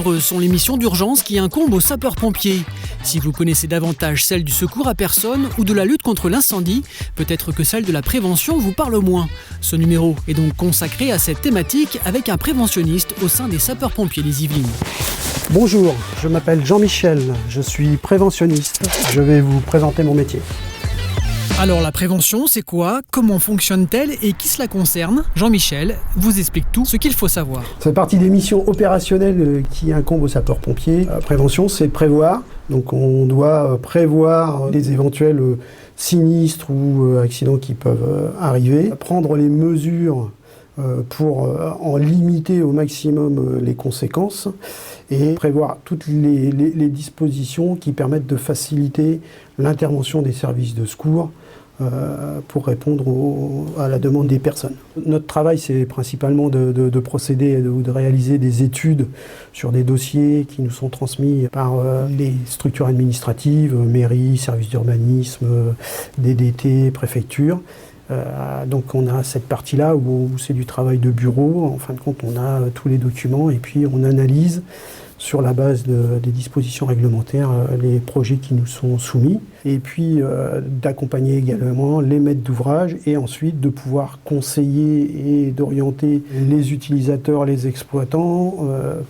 nombreuses sont les missions d'urgence qui incombent aux sapeurs-pompiers. Si vous connaissez davantage celle du secours à personne ou de la lutte contre l'incendie, peut-être que celle de la prévention vous parle moins. Ce numéro est donc consacré à cette thématique avec un préventionniste au sein des sapeurs-pompiers des Yvelines. Bonjour, je m'appelle Jean-Michel, je suis préventionniste. Je vais vous présenter mon métier. Alors la prévention, c'est quoi? Comment fonctionne-t-elle et qui cela concerne? Jean-Michel vous explique tout ce qu'il faut savoir. Ça fait partie des missions opérationnelles qui incombent aux sapeurs-pompiers. La prévention, c'est prévoir. Donc on doit prévoir les éventuels sinistres ou accidents qui peuvent arriver. Prendre les mesures pour en limiter au maximum les conséquences et prévoir toutes les dispositions qui permettent de faciliter l'intervention des services de secours pour répondre à la demande des personnes. Notre travail, c'est principalement de procéder ou de réaliser des études sur des dossiers qui nous sont transmis par les structures administratives, mairies, services d'urbanisme, DDT, préfecture. Donc on a cette partie-là où c'est du travail de bureau. En fin de compte, on a tous les documents et puis on analyse sur la base des dispositions réglementaires les projets qui nous sont soumis. Et puis d'accompagner également les maîtres d'ouvrage et ensuite de pouvoir conseiller et d'orienter les utilisateurs, les exploitants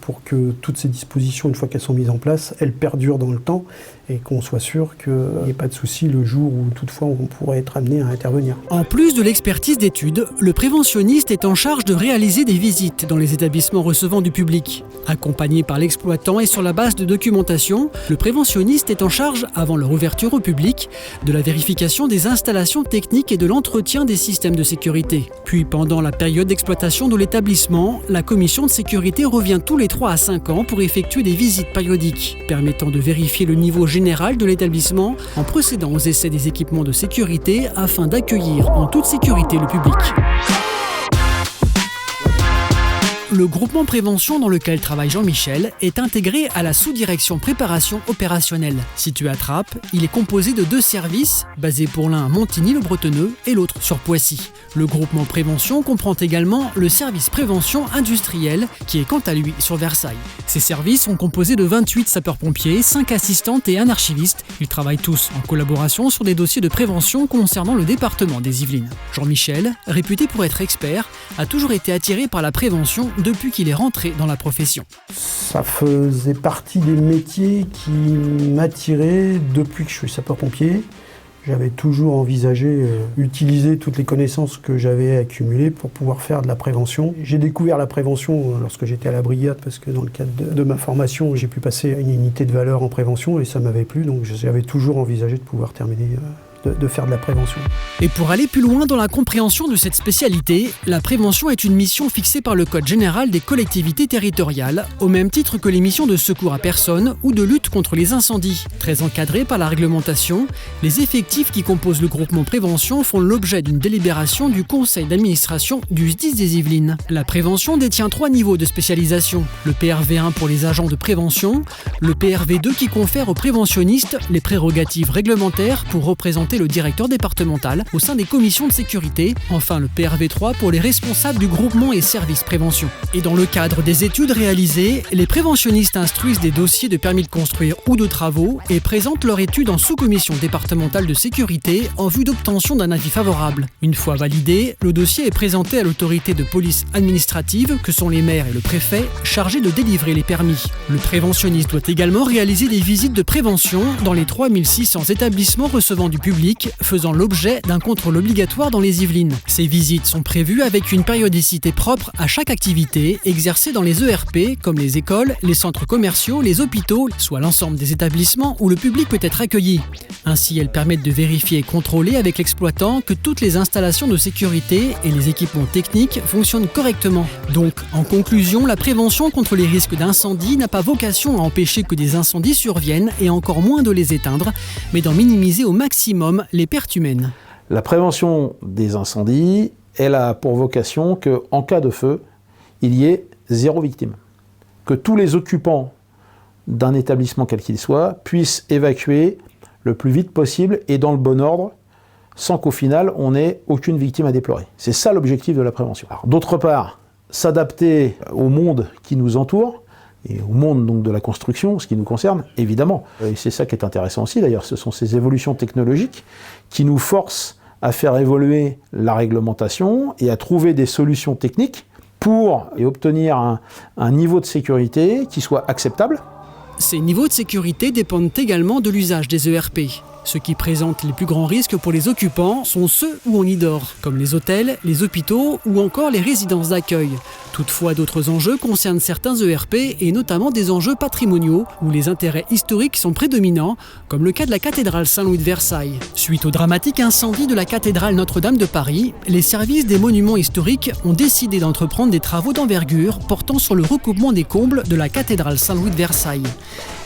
pour que toutes ces dispositions, une fois qu'elles sont mises en place, elles perdurent dans le temps et qu'on soit sûr qu'il n'y ait pas de souci le jour où toutefois on pourrait être amené à intervenir. En plus de l'expertise d'études, le préventionniste est en charge de réaliser des visites dans les établissements recevant du public. Accompagné par l'exploitant et sur la base de documentation, le préventionniste est en charge, avant leur ouverture au public, de la vérification des installations techniques et de l'entretien des systèmes de sécurité. Puis pendant la période d'exploitation de l'établissement, la commission de sécurité revient tous les 3 à 5 ans pour effectuer des visites périodiques, permettant de vérifier le niveau général de l'établissement en procédant aux essais des équipements de sécurité afin d'accueillir en toute sécurité le public. Le groupement prévention dans lequel travaille Jean-Michel est intégré à la sous-direction préparation opérationnelle. Situé à Trappes, il est composé de 2 services, basés pour l'un à Montigny-le-Bretonneux et l'autre sur Poissy. Le groupement prévention comprend également le service prévention industrielle qui est quant à lui sur Versailles. Ces services sont composés de 28 sapeurs-pompiers, 5 assistantes et un archiviste. Ils travaillent tous en collaboration sur des dossiers de prévention concernant le département des Yvelines. Jean-Michel, réputé pour être expert, a toujours été attiré par la prévention depuis qu'il est rentré dans la profession. Ça faisait partie des métiers qui m'attiraient depuis que je suis sapeur-pompier. J'avais toujours envisagé utiliser toutes les connaissances que j'avais accumulées pour pouvoir faire de la prévention. J'ai découvert la prévention lorsque j'étais à la brigade parce que dans le cadre de ma formation, j'ai pu passer à une unité de valeur en prévention et ça m'avait plu. Donc j'avais toujours envisagé de pouvoir terminer de faire de la prévention. Et pour aller plus loin dans la compréhension de cette spécialité, la prévention est une mission fixée par le Code général des collectivités territoriales, au même titre que les missions de secours à personne ou de lutte contre les incendies. Très encadrées par la réglementation, les effectifs qui composent le groupement prévention font l'objet d'une délibération du conseil d'administration du SDIS des Yvelines. La prévention détient 3 niveaux de spécialisation. Le PRV1 pour les agents de prévention, le PRV2 qui confère aux préventionnistes les prérogatives réglementaires pour représenter le directeur départemental au sein des commissions de sécurité, enfin le PRV3 pour les responsables du groupement et services prévention. Et dans le cadre des études réalisées, les préventionnistes instruisent des dossiers de permis de construire ou de travaux et présentent leur étude en sous-commission départementale de sécurité en vue d'obtention d'un avis favorable. Une fois validé, le dossier est présenté à l'autorité de police administrative que sont les maires et le préfet chargés de délivrer les permis. Le préventionniste doit également réaliser des visites de prévention dans les 3600 établissements recevant du public, faisant l'objet d'un contrôle obligatoire dans les Yvelines. Ces visites sont prévues avec une périodicité propre à chaque activité exercée dans les ERP comme les écoles, les centres commerciaux, les hôpitaux, soit l'ensemble des établissements où le public peut être accueilli. Ainsi, elles permettent de vérifier et contrôler avec l'exploitant que toutes les installations de sécurité et les équipements techniques fonctionnent correctement. Donc, en conclusion, la prévention contre les risques d'incendie n'a pas vocation à empêcher que des incendies surviennent et encore moins de les éteindre, mais d'en minimiser au maximum les pertes humaines. La prévention des incendies, elle a pour vocation qu'en cas de feu, il y ait 0 victime. Que tous les occupants d'un établissement quel qu'il soit puissent évacuer le plus vite possible et dans le bon ordre, sans qu'au final on n'ait aucune victime à déplorer. C'est ça l'objectif de la prévention. Alors, d'autre part, s'adapter au monde qui nous entoure, et au monde donc de la construction, ce qui nous concerne, évidemment. Et c'est ça qui est intéressant aussi, d'ailleurs, ce sont ces évolutions technologiques qui nous forcent à faire évoluer la réglementation et à trouver des solutions techniques pour obtenir un niveau de sécurité qui soit acceptable. Ces niveaux de sécurité dépendent également de l'usage des ERP. Ceux qui présentent les plus grands risques pour les occupants sont ceux où on y dort, comme les hôtels, les hôpitaux ou encore les résidences d'accueil. Toutefois, d'autres enjeux concernent certains ERP et notamment des enjeux patrimoniaux où les intérêts historiques sont prédominants, comme le cas de la cathédrale Saint-Louis de Versailles. Suite au dramatique incendie de la cathédrale Notre-Dame de Paris, les services des monuments historiques ont décidé d'entreprendre des travaux d'envergure portant sur le recoupement des combles de la cathédrale Saint-Louis de Versailles.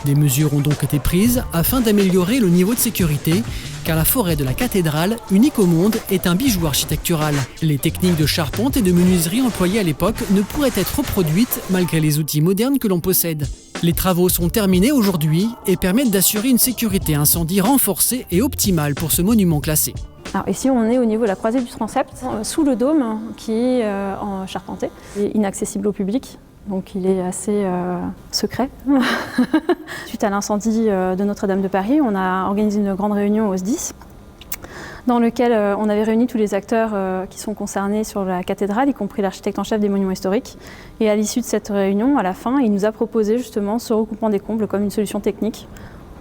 Des mesures ont donc été prises afin d'améliorer le niveau de sécurité, car la forêt de la cathédrale, unique au monde, est un bijou architectural. Les techniques de charpente et de menuiserie employées à l'époque ne pourraient être reproduites malgré les outils modernes que l'on possède. Les travaux sont terminés aujourd'hui et permettent d'assurer une sécurité incendie renforcée et optimale pour ce monument classé. Alors ici, on est au niveau de la croisée du transept, sous le dôme qui est en charpenté, et inaccessible au public. Donc il est assez secret. Suite à l'incendie de Notre-Dame de Paris, on a organisé une grande réunion au SDIS dans lequel on avait réuni tous les acteurs qui sont concernés sur la cathédrale, y compris l'architecte en chef des monuments historiques. Et à l'issue de cette réunion, à la fin, il nous a proposé justement ce recoupement des combles comme une solution technique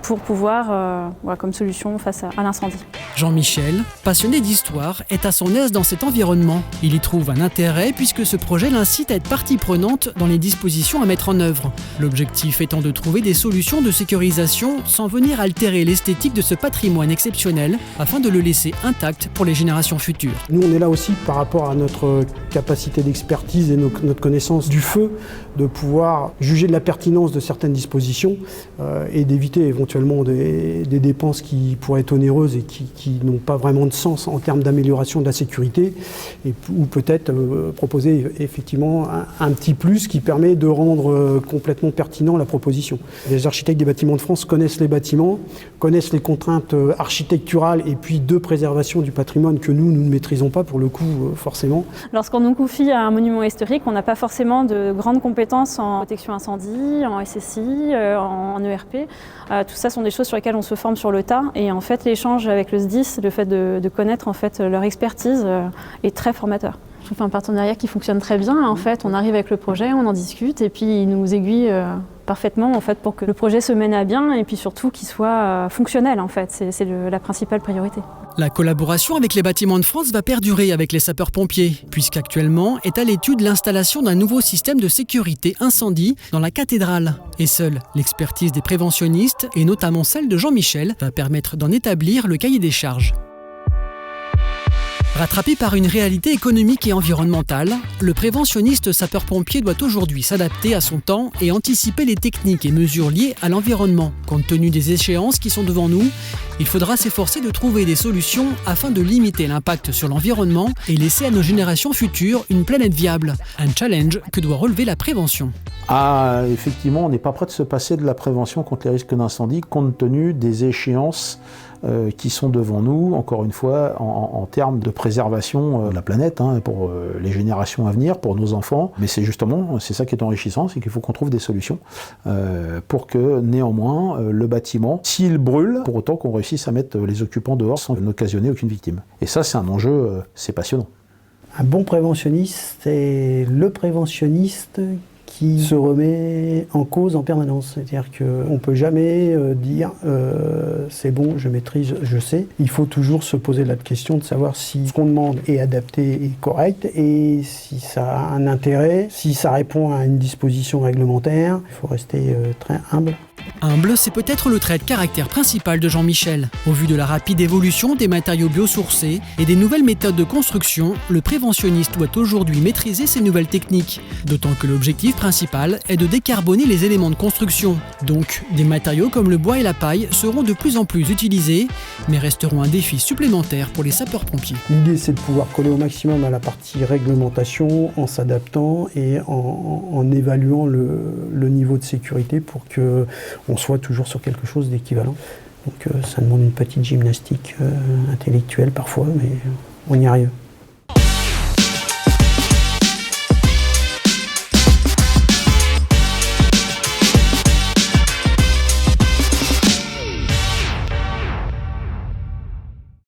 pour pouvoir, comme solution face à l'incendie. Jean-Michel, passionné d'histoire, est à son aise dans cet environnement. Il y trouve un intérêt puisque ce projet l'incite à être partie prenante dans les dispositions à mettre en œuvre. L'objectif étant de trouver des solutions de sécurisation sans venir altérer l'esthétique de ce patrimoine exceptionnel afin de le laisser intact pour les générations futures. Nous, on est là aussi par rapport à notre capacité d'expertise et notre connaissance du feu, de pouvoir juger de la pertinence de certaines dispositions et d'éviter éventuellement des dépenses qui pourraient être onéreuses et qui n'ont pas vraiment de sens en termes d'amélioration de la sécurité, ou peut-être proposer effectivement un petit plus qui permet de rendre complètement pertinent la proposition. Les architectes des bâtiments de France connaissent les bâtiments, connaissent les contraintes architecturales et puis de préservation du patrimoine que nous ne maîtrisons pas pour le coup forcément. Lorsqu'on nous confie un monument historique, on n'a pas forcément de grandes compétences en protection incendie, en SSI, en ERP. Tout ça sont des choses sur lesquelles on se forme sur le tas, et en fait l'échange avec le SDIS, le fait de connaître en fait leur expertise est très formateur. Je trouve un partenariat qui fonctionne très bien. En fait, on arrive avec le projet, on en discute et puis ils nous aiguillent parfaitement en fait pour que le projet se mène à bien et puis surtout qu'il soit fonctionnel en fait. C'est la principale priorité. La collaboration avec les bâtiments de France va perdurer avec les sapeurs-pompiers, puisqu'actuellement est à l'étude l'installation d'un nouveau système de sécurité incendie dans la cathédrale. Et seule l'expertise des préventionnistes, et notamment celle de Jean-Michel, va permettre d'en établir le cahier des charges. Rattrapé par une réalité économique et environnementale, le préventionniste sapeur-pompier doit aujourd'hui s'adapter à son temps et anticiper les techniques et mesures liées à l'environnement. Compte tenu des échéances qui sont devant nous, il faudra s'efforcer de trouver des solutions afin de limiter l'impact sur l'environnement et laisser à nos générations futures une planète viable. Un challenge que doit relever la prévention. Effectivement, on n'est pas prêt de se passer de la prévention contre les risques d'incendie compte tenu des échéances qui sont devant nous, encore une fois, en termes de préservation de la planète, pour les générations à venir, pour nos enfants. Mais c'est ça qui est enrichissant, c'est qu'il faut qu'on trouve des solutions pour que, néanmoins, le bâtiment, s'il brûle, pour autant qu'on réussisse à mettre les occupants dehors sans n'occasionner aucune victime. Et ça, c'est un enjeu, c'est passionnant. Un bon préventionniste, c'est le préventionniste qui se remet en cause en permanence. C'est-à-dire qu'on ne peut jamais dire c'est bon, je maîtrise, je sais. Il faut toujours se poser la question de savoir si ce qu'on demande est adapté et correct et si ça a un intérêt, si ça répond à une disposition réglementaire. Il faut rester très humble. Humble, c'est peut-être le trait de caractère principal de Jean-Michel. Au vu de la rapide évolution des matériaux biosourcés et des nouvelles méthodes de construction, le préventionniste doit aujourd'hui maîtriser ces nouvelles techniques. D'autant que l'objectif principal est de décarboner les éléments de construction. Donc, des matériaux comme le bois et la paille seront de plus en plus utilisés, mais resteront un défi supplémentaire pour les sapeurs-pompiers. L'idée, c'est de pouvoir coller au maximum à la partie réglementation en s'adaptant et en évaluant le niveau de sécurité pour que on soit toujours sur quelque chose d'équivalent. Donc ça demande une petite gymnastique intellectuelle parfois, mais on y arrive.